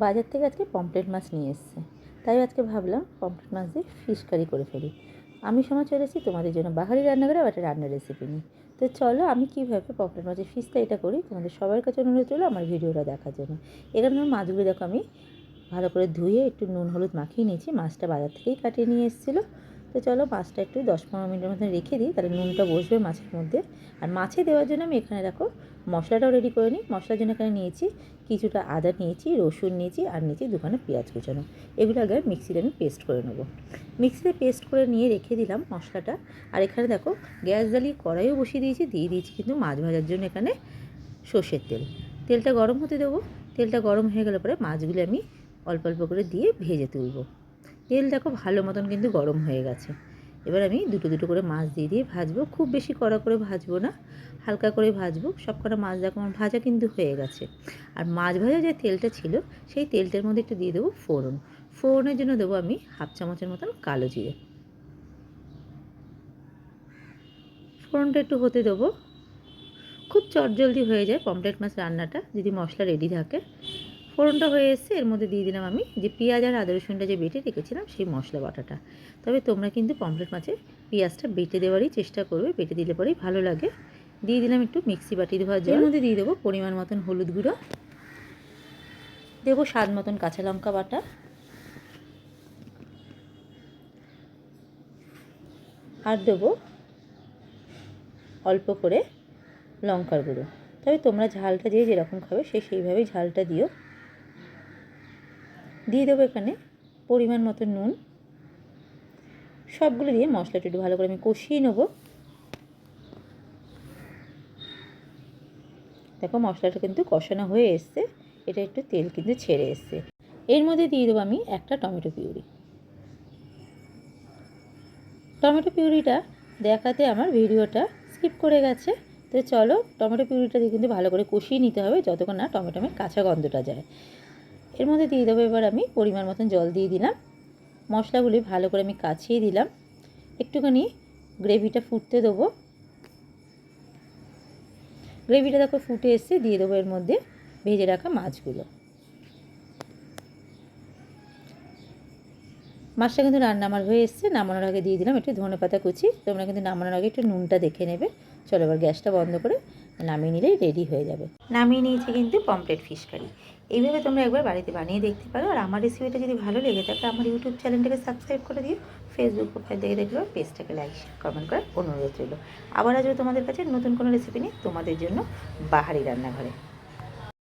বাজার থেকে আজকে পমফ্রেট মাছ নিয়ে এসেছে, তাই আজকে ভাবলাম পমফ্রেট মাছ দিয়ে ফিশ কারি করে ফেলি। আমি সময় চলেছি তোমাদের জন্য বাহারি রান্নাঘরে একটা রান্নার রেসিপি নিই। তো চলো আমি কীভাবে পমফ্রেট মাছের ফিশ কারিটা করি তোমাদের সবার কাছে অনুরোধ রইলো আমার ভিডিওটা দেখার জন্য। এখানে আমার মাছগুলো দেখো আমি ভালো করে ধুয়ে একটু নুন হলুদ মাখিয়ে নিয়েছি। মাছটা বাজার থেকেই কাটিয়ে নিয়ে এসেছিলো। তো চলো মাছটা একটু 10-15 মিনিটের মধ্যে রেখে দিই, তাহলে নুনটা বসবে মাছের মধ্যে। আর মাছে দেওয়ার জন্য আমি এখানে দেখো মশলাটাও রেডি করে নিই। মশলার জন্য এখানে নিয়েছি কিছুটা আদা, নিয়েছি রসুন, নিয়েছি আর নিয়েছি দুখানা পেঁয়াজ কুচানো। এগুলো আগে মিক্সিতে আমি পেস্ট করে নেবো। মিক্সিতে পেস্ট করে নিয়ে রেখে দিলাম মশলাটা। আর এখানে দেখো গ্যাস জ্বালিয়ে কড়াইও বসিয়ে দিয়ে দিয়েছি কিন্তু মাছ ভাজার জন্য এখানে সর্ষের তেল। তেলটা গরম হতে দেবো। তেলটা গরম হয়ে গেলে পরে মাছগুলো আমি অল্প অল্প করে দিয়ে ভেজে তুলব। তেল দেখো ভালো মতন কিন্তু গরম হয়ে গেছে। এবার আমি দুটো দুটো করে মাছ দিয়ে ভাজবো। খুব বেশি কড়া করে ভাজবো না, হালকা করে ভাজবো। সবকটা মাছ দেখো আমার ভাজা কিন্তু হয়ে গেছে। আর মাছ ভাজা যে তেলটা ছিল সেই তেলটার মধ্যে একটু দিয়ে দেবো ফোড়ন। ফোড়নের জন্য দেবো আমি 1/2 চামচের মতন কালো জিরে। ফোড়নটা একটু হতে দেবো। খুব চটজলদি হয়ে যায় পমফ্রেট মাছ রান্নাটা যদি মশলা রেডি থাকে। ফোড়নটা হয়ে এসছে, এর মধ্যে দিয়ে দিলাম আমি যে পেঁয়াজ আর আদা রসুনটা যে বেটে রেখেছিলাম সেই মশলা বাটাটা। তবে তোমরা কিন্তু পমফ্রেট মাছে পেঁয়াজটা বেটে দেওয়ারই চেষ্টা করবে, বেটে দিলে পরেই ভালো লাগে। দিয়ে দিলাম একটু মিক্সি বাটি ধোয়ার জল। এর মধ্যে দিয়ে দেবো পরিমাণ মতন হলুদ গুঁড়ো, দেবো স্বাদ মতন কাঁচা লঙ্কা বাটা, আর দেবো অল্প করে লঙ্কার গুঁড়ো। তবে তোমরা ঝালটা যে যেরকম খাবে সেইভাবেই ঝালটা দিও। দিয়ে দেবো এখানে পরিমাণ মতো নুন। সবগুলো দিয়ে মশলাটা একটু ভালো করে আমি কষিয়ে নেবো। দেখো মশলাটা কিন্তু কষানো হয়ে এসছে, এটা একটু তেল কিন্তু ছেড়ে এসছে। এর মধ্যে দিয়ে দেবো আমি একটা টমেটো পিউরি। টমেটো পিউরিটা দেখাতে আমার ভিডিওটা স্কিপ করে গেছে। তো চলো টমেটো পিউরিটা দিয়ে কিন্তু ভালো করে কষিয়ে নিতে হবে যতক্ষণ না টমেটোমের কাঁচা গন্ধটা যায়। এর মধ্যে দিয়ে দেবো এবার আমি পরিমাণ মতন জল দিয়ে দিলাম। মশলাগুলি ভালো করে আমি কাছিয়ে দিলাম। একটুখানি গ্রেভিটা ফুটতে দেবো। গ্রেভিটা দেখো ফুটে এসছে, দিয়ে দেবো এর মধ্যে ভেজে রাখা মাছগুলো। মাছটা কিন্তু রান্না আমার হয়ে এসছে। নামানোর আগে দিয়ে দিলাম একটু ধনেপাতা কুচি। তোমরা কিন্তু নামানোর আগে একটু নুনটা দেখে নেবে। চলো এবার গ্যাসটা বন্ধ করে নামিয়ে নিলেই রেডি হয়ে যাবে। নামিয়ে নিয়েছি কিন্তু পমফ্রেট ফিশ কারি। এইভাবে তোমরা একবার বাড়িতে বানিয়ে দেখতে পারো। আর আমার রেসিপিটা যদি ভালো লেগে থাকে আমার ইউটিউব চ্যানেলটাকে সাবস্ক্রাইব করে দিও। ফেসবুক প্রোফাইল দেখে দেখলেও পেজটাকে লাইক কমেন্ট করার অনুরোধ রইল। আবার আসবে তোমাদের কাছে নতুন কোনো রেসিপি নিয়ে তোমাদের জন্য বাহারি রান্নাঘরে।